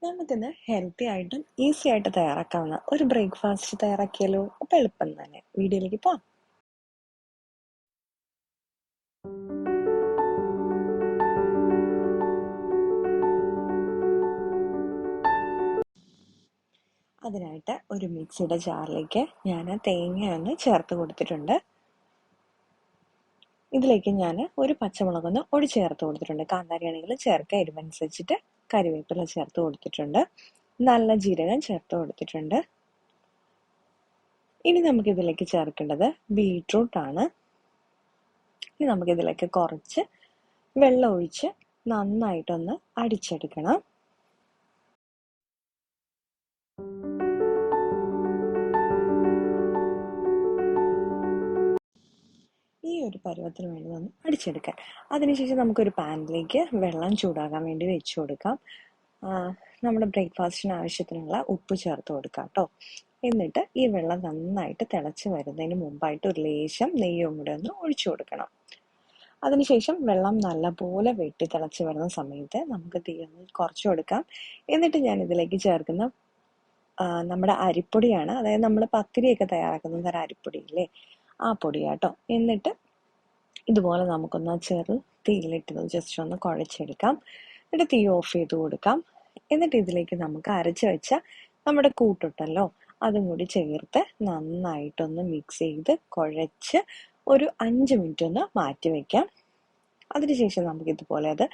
നമുക്കിന്ന് ഹെൽത്തി ആയിട്ടും ഈസി ആയിട്ട് തയ്യാറാക്കാവുന്ന ഒരു ബ്രേക്ക്ഫാസ്റ്റ് തയ്യാറാക്കിയാലോ? അപ്പം എളുപ്പം തന്നെ വീഡിയോയിലേക്ക് പോവാം. അതിനായിട്ട് ഒരു മിക്സിയുടെ ജാറിലേക്ക് ഞാൻ തേങ്ങയൊന്ന് ചേർത്ത് കൊടുത്തിട്ടുണ്ട്. ഇതിലേക്ക് ഞാൻ ഒരു പച്ചമുളകൊന്ന് ഒടി ചേർത്ത് കൊടുത്തിട്ടുണ്ട്. കാന്താരിയാണെങ്കിൽ ചേർക്കുക, എരിവനുസരിച്ചിട്ട്. കറിവേപ്പില ചേർത്ത് കൊടുത്തിട്ടുണ്ട്. നല്ല ജീരകം ചേർത്ത് കൊടുത്തിട്ടുണ്ട്. ഇനി നമുക്കിതിലേക്ക് ചേർക്കേണ്ടത് ബീട്രൂട്ട് ആണ്. ഇനി നമുക്കിതിലേക്ക് കുറച്ച് വെള്ളം ഒഴിച്ച് നന്നായിട്ടൊന്ന് അടിച്ചെടുക്കണം. ഈ ഒരു പരുവത്തിന് വേണ്ടി ഒന്ന് അടിച്ചെടുക്കാൻ. അതിനുശേഷം നമുക്കൊരു പാനിലേക്ക് വെള്ളം ചൂടാകാൻ വേണ്ടി വെച്ച് കൊടുക്കാം. നമ്മുടെ ബ്രേക്ക്ഫാസ്റ്റിന് ആവശ്യത്തിനുള്ള ഉപ്പ് ചേർത്ത് കൊടുക്കാം കേട്ടോ. എന്നിട്ട് ഈ വെള്ളം നന്നായിട്ട് തിളച്ച് വരുന്നതിന് മുമ്പായിട്ട് ഒരു ലേശം നെയ്യും കൂടെ ഒന്ന് ഒഴിച്ചു കൊടുക്കണം. അതിനുശേഷം വെള്ളം നല്ലപോലെ വെട്ടി തിളച്ച് വരുന്ന സമയത്ത് നമുക്ക് തീ ഒന്ന് കുറച്ച് കൊടുക്കാം. എന്നിട്ട് ഞാൻ ഇതിലേക്ക് ചേർക്കുന്ന നമ്മുടെ അരിപ്പൊടിയാണ്. അതായത് നമ്മൾ പത്തിരിയൊക്കെ തയ്യാറാക്കുന്ന തരം അരിപ്പൊടിയില്ലേ, ആ പൊടിയാട്ടോ. എന്നിട്ട് ഇതുപോലെ നമുക്കൊന്ന് ചെറു തീയിലിട്ടത് ജസ്റ്റ് ഒന്ന് കുഴച്ചെടുക്കാം. എന്നിട്ട് തീ ഓഫ് ചെയ്ത് കൊടുക്കാം. എന്നിട്ട് ഇതിലേക്ക് നമുക്ക് അരച്ച് വെച്ച നമ്മുടെ കൂട്ടുണ്ടല്ലോ, അതും കൂടി ചേർത്ത് നന്നായിട്ടൊന്ന് മിക്സ് ചെയ്ത് കുഴച്ച് ഒരു 5 മിനിറ്റ് ഒന്ന് മാറ്റി വയ്ക്കാം. അതിനുശേഷം നമുക്ക് ഇതുപോലെ അത്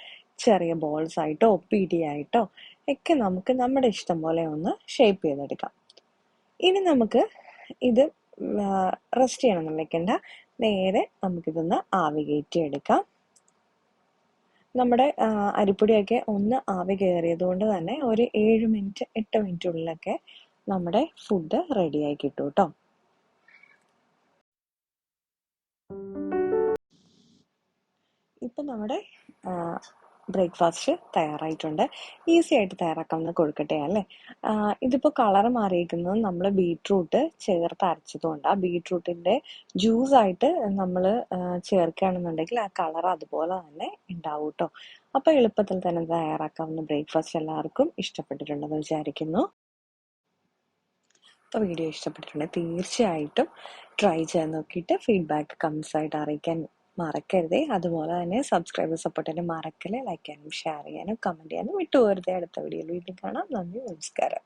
ചെറിയ ബോൾസ് ആയിട്ടോ പിടിയായിട്ടോ ഒക്കെ നമുക്ക് നമ്മുടെ ഇഷ്ടം പോലെ ഒന്ന് ഷേപ്പ് ചെയ്തെടുക്കാം. ഇനി നമുക്ക് ഇത് റെസ്റ്റ് ചെയ്യണമെന്ന് വെക്കണ്ട, നേരെ നമുക്കിതൊന്ന് ആവി കയറ്റി എടുക്കാം. നമ്മുടെ അരിപ്പൊടിയൊക്കെ ഒന്ന് ആവി കയറിയത് കൊണ്ട് തന്നെ ഒരു 7 മിനിറ്റ് 8 മിനിറ്റുള്ളിലൊക്കെ നമ്മുടെ ഫുഡ് റെഡിയായി കിട്ടും കേട്ടോ. ഇപ്പം നമ്മുടെ ബ്രേക്ക്ഫാസ്റ്റ് തയ്യാറായിട്ടുണ്ട്. ഈസി ആയിട്ട് തയ്യാറാക്കാവുന്ന കൊഴുക്കട്ട അല്ലേ. ഇതിപ്പോൾ കളർ മാറിയിരിക്കുന്നത് നമ്മൾ ബീട്രൂട്ട് ചേർത്ത് അരച്ചതുകൊണ്ടാണ്. ബീട്രൂട്ടിൻ്റെ ജ്യൂസായിട്ട് നമ്മൾ ചേർക്കുകയാണെന്നുണ്ടെങ്കിൽ ആ കളർ അതുപോലെ തന്നെ ഉണ്ടാവും കേട്ടോ. അപ്പോൾ എളുപ്പത്തിൽ തന്നെ തയ്യാറാക്കാവുന്ന ബ്രേക്ക്ഫാസ്റ്റ് എല്ലാവർക്കും ഇഷ്ടപ്പെട്ടിട്ടുണ്ടെന്ന് വിചാരിക്കുന്നു. അപ്പോൾ വീഡിയോ ഇഷ്ടപ്പെട്ടിട്ടുണ്ടെങ്കിൽ തീർച്ചയായിട്ടും ട്രൈ ചെയ്യാൻ നോക്കിയിട്ട് ഫീഡ്ബാക്ക് കമൻസ് ആയിട്ട് അറിയിക്കാൻ മറക്കരുതേ. അതുപോലെ തന്നെ സബ്സ്ക്രൈബർ സപ്പോർട്ട് തന്നെ മറക്കല്ലേ. ലൈക്ക് ചെയ്യാനും ഷെയർ ചെയ്യാനും കമൻറ്റ് ചെയ്യാനും വിട്ടുപോകരുതേ. അടുത്ത വീഡിയോയിൽ വീണ്ടും കാണാം. നന്ദി, നമസ്കാരം.